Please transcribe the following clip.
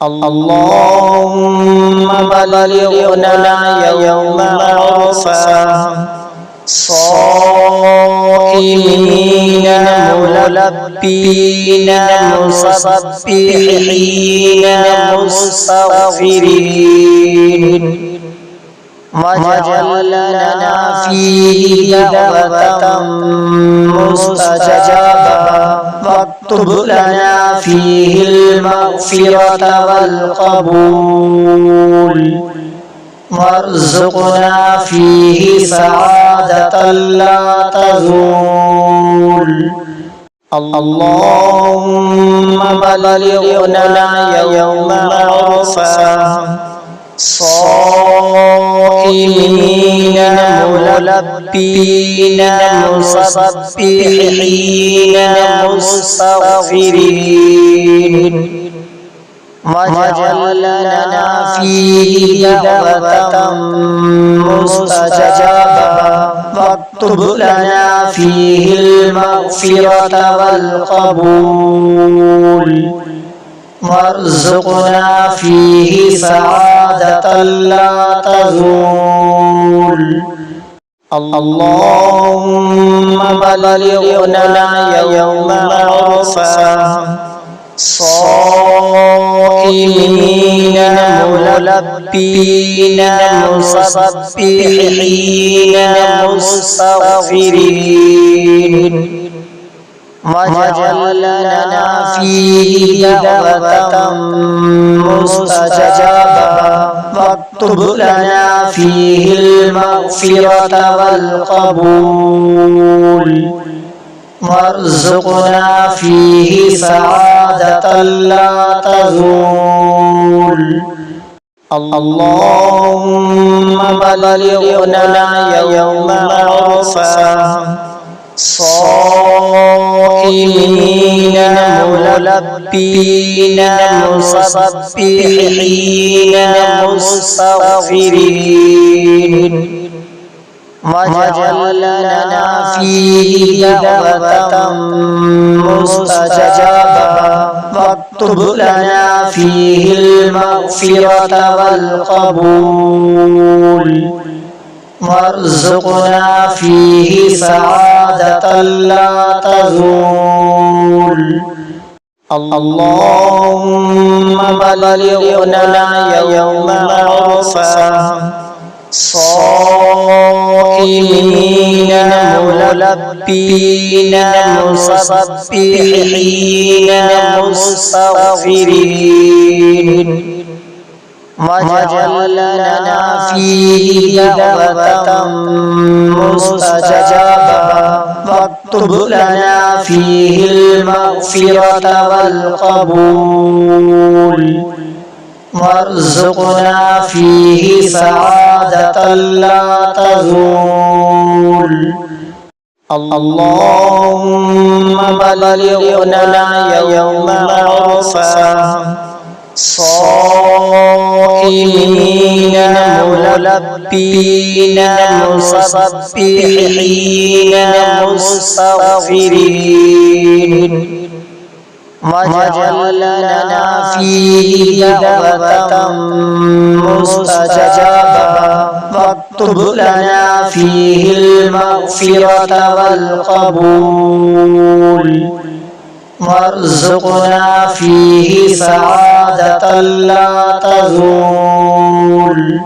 اللهم بلغنا يوم عرفة صائمين ملبين مسبحين مستغفرين واجعل لنا فيه دعوة مستجابة واكتب لنا فيه المغفرة والقبول وارزقنا فيه سعادة لا تزول اللهم بلغنا يوم عرفة صائمين ملبين مسبحين مستغفرين واجعل لنا فيه دعوة مستجابة واكتب لنا فيه المغفرة والقبول وارزقنا فيه سعادة لا تزول اللهم بلغنا يوم عرفة صائمين ملبين مسبحين مستغفرين واجعل لنا فيه دعوة مستجابة واكتب لنا فيه المغفرة والقبول وارزقنا فيه سعادة لا تزول اللهم بلغنا يوم عرفة صائمين ملبين مسبحين مستغفرين واجعل لنا فيه دعوة مستجابة واكتب لنا فيه المغفرة والقبول وارزقنا فيه سعادة لا تزول اللهم بلغنا يوم عرفة صائمين ملبين مسبحين مستغفرين واجعل لنا فيه دعوة مستجابة واكتب لنا فيه المغفرة والقبول وارزقنا فيه سعادة لا تزول اللهم بلغنا يوم عرفة صائمين ملبين مسبحين مستغفرين واجعل لنا فيه دعوة مستجابة واكتب لنا فيه المغفرة والقبول وارزقنا فيه سعادة لا تزول